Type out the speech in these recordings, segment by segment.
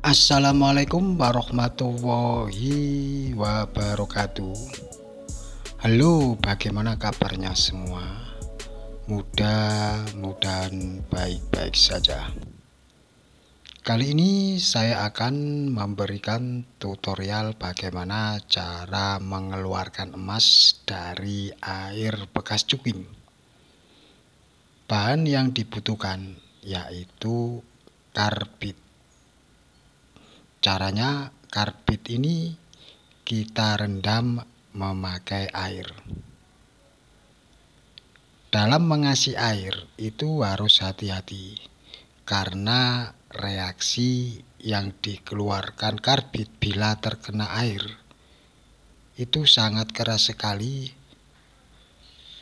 Assalamualaikum warahmatullahi wabarakatuh. Halo, bagaimana kabarnya semua? Mudah-mudahan baik-baik saja. Kali ini saya akan memberikan tutorial bagaimana cara mengeluarkan emas dari air bekas cukim. Bahan yang dibutuhkan yaitu karbit. Caranya, karbit ini kita rendam memakai air. Dalam mengasi air itu harus hati-hati karena reaksi yang dikeluarkan karbit bila terkena air itu sangat keras sekali.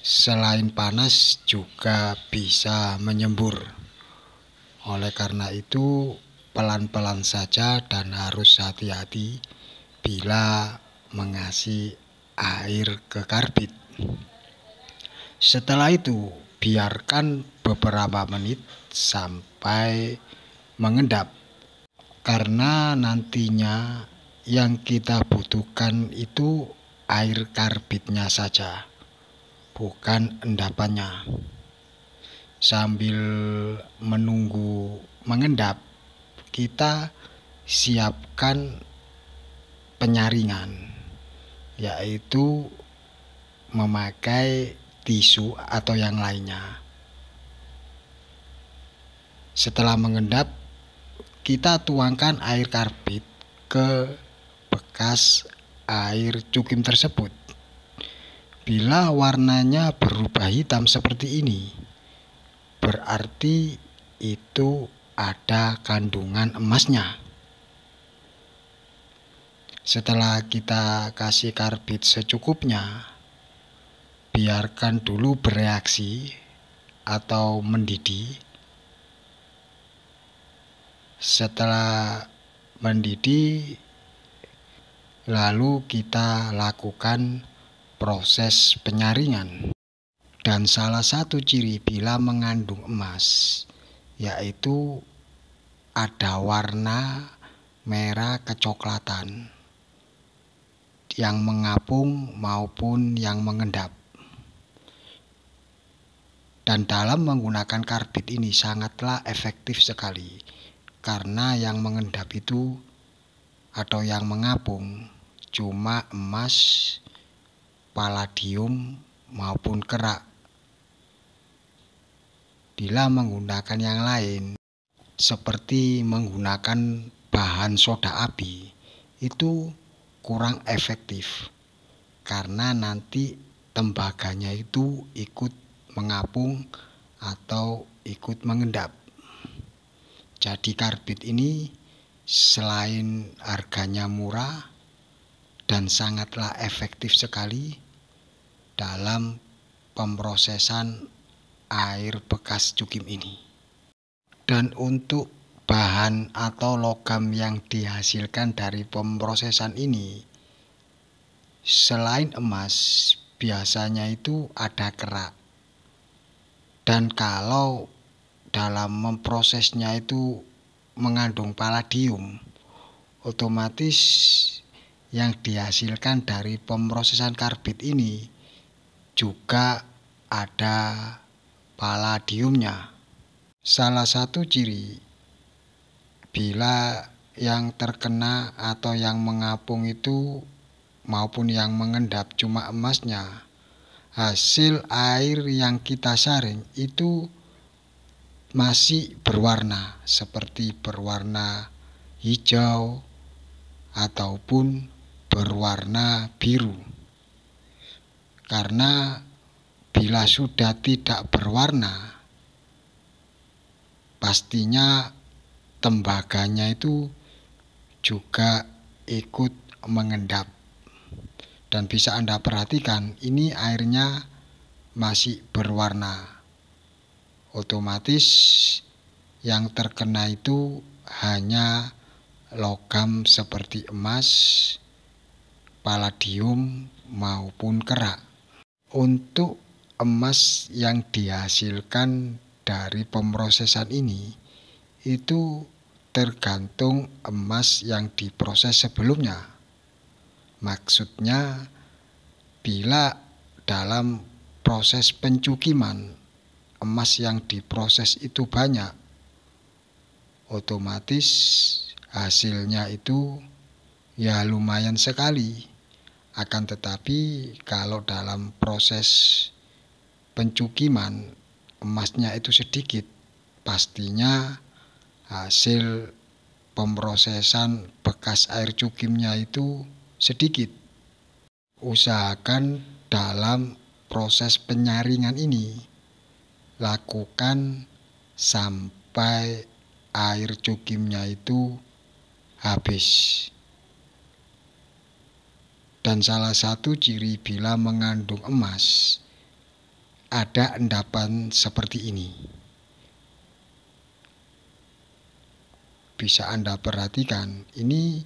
Selain panas juga bisa menyembur. Oleh karena itu pelan-pelan saja dan harus hati-hati bila mengasi air ke karbit. Setelah itu biarkan beberapa menit sampai mengendap, karena nantinya yang kita butuhkan itu air karbitnya saja, bukan endapannya. Sambil menunggu mengendap, kita siapkan penyaringan, yaitu memakai tisu atau yang lainnya. Setelah mengendap, kita tuangkan air karbit ke bekas air cukim tersebut. Bila warnanya berubah hitam seperti ini, berarti itu ada kandungan emasnya. Setelah kita kasih karbit secukupnya, biarkan dulu bereaksi atau mendidih. Setelah mendidih, lalu kita lakukan proses penyaringan. Dan salah satu ciri bila mengandung emas yaitu ada warna merah kecoklatan yang mengapung maupun yang mengendap. Dan dalam menggunakan karbit ini sangatlah efektif sekali, karena yang mengendap itu atau yang mengapung cuma emas, palladium maupun kerak. Bila menggunakan yang lain seperti menggunakan bahan soda api itu kurang efektif, karena nanti tembaganya itu ikut mengapung atau ikut mengendap. Jadi karbit ini selain harganya murah dan sangatlah efektif sekali dalam pemrosesan air bekas cukim ini. Dan untuk bahan atau logam yang dihasilkan dari pemrosesan ini, selain emas, biasanya itu ada kerak. Dan kalau dalam memprosesnya itu mengandung palladium, otomatis yang dihasilkan dari pemrosesan karbit ini juga ada palladiumnya. Salah satu ciri bila yang terkena atau yang mengapung itu maupun yang mengendap cuma emasnya, hasil air yang kita saring itu masih berwarna, seperti berwarna hijau ataupun berwarna biru. Karena bila sudah tidak berwarna, pastinya tembaganya itu juga ikut mengendap. Dan bisa Anda perhatikan, ini airnya masih berwarna. Otomatis yang terkena itu hanya logam seperti emas, palladium maupun kerak. Untuk emas yang dihasilkan dari pemrosesan ini itu tergantung emas yang diproses sebelumnya. Maksudnya, bila dalam proses pencukiman emas yang diproses itu banyak, otomatis hasilnya itu ya lumayan sekali. Akan tetapi kalau dalam proses pencukiman emasnya itu sedikit, pastinya hasil pemrosesan bekas air cukimnya itu sedikit. Usahakan dalam proses penyaringan ini lakukan sampai air cukimnya itu habis. Dan salah satu ciri bila mengandung emas, ada endapan seperti ini. Bisa Anda perhatikan, ini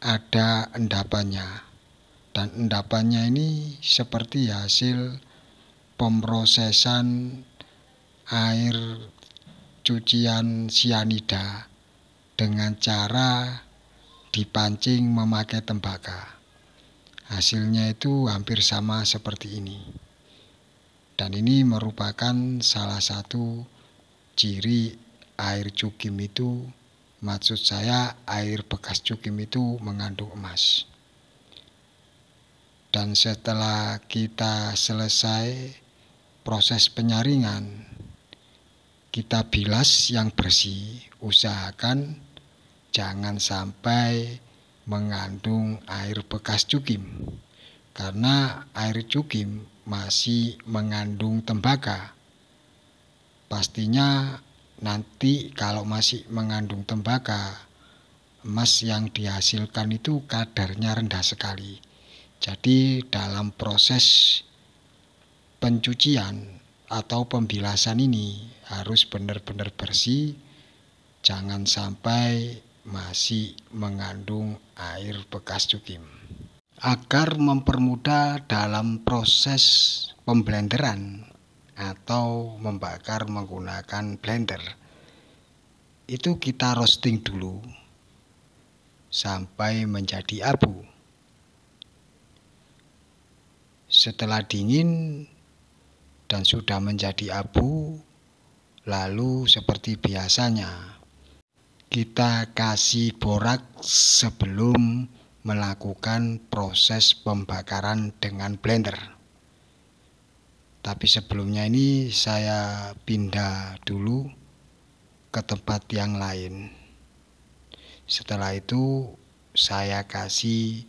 ada endapannya. Dan endapannya ini seperti hasil pemrosesan air cucian sianida dengan cara dipancing memakai tembaga. Hasilnya itu hampir sama seperti ini. Dan ini merupakan salah satu ciri air cukim itu, maksud saya air bekas cukim itu mengandung emas. Dan setelah kita selesai proses penyaringan, kita bilas yang bersih. Usahakan jangan sampai mengandung air bekas cukim, karena air cukim masih mengandung tembaga. Pastinya nanti kalau masih mengandung tembaga, emas yang dihasilkan itu kadarnya rendah sekali. Jadi dalam proses pencucian atau pembilasan ini harus benar-benar bersih, jangan sampai masih mengandung air bekas cukim. Agar mempermudah dalam proses pemblenderan atau membakar menggunakan blender, itu kita roasting dulu sampai menjadi abu. Setelah dingin dan sudah menjadi abu, lalu seperti biasanya kita kasih borak sebelum melakukan proses pembakaran dengan blender. Tapi sebelumnya ini saya pindah dulu ke tempat yang lain. Setelah itu saya kasih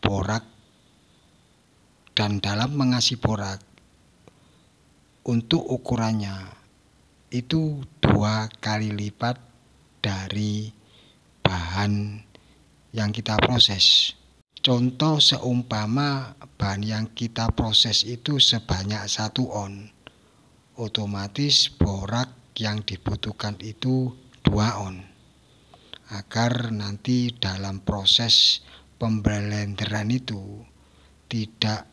borak, dan dalam mengasih borak untuk ukurannya itu 2 kali lipat dari bahan yang kita proses. Contoh seumpama bahan yang kita proses itu sebanyak 1 on, otomatis borak yang dibutuhkan itu 2 on. Agar nanti dalam proses pemblenderan itu tidak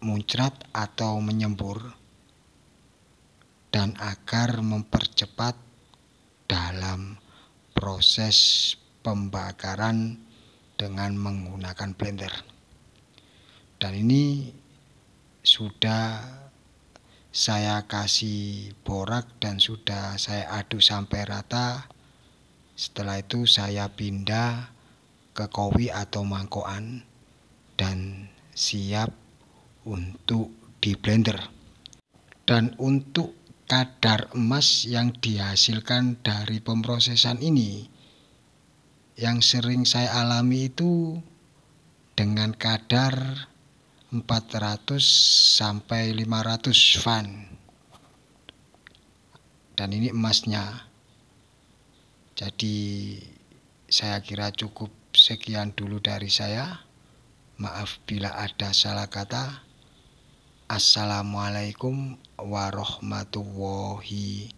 muncrat atau menyembur, dan agar mempercepat dalam proses pembakaran dengan menggunakan blender. Dan ini sudah saya kasih borak dan sudah saya aduk sampai rata. Setelah itu saya pindah ke kowi atau mangkokan dan siap untuk di blender. Dan untuk kadar emas yang dihasilkan dari pemrosesan ini, yang sering saya alami itu dengan kadar 400 sampai 500 van. Dan ini emasnya. Jadi saya kira cukup sekian dulu dari saya. Maaf bila ada salah kata. Assalamualaikum warahmatullahi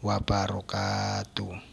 wabarakatuh.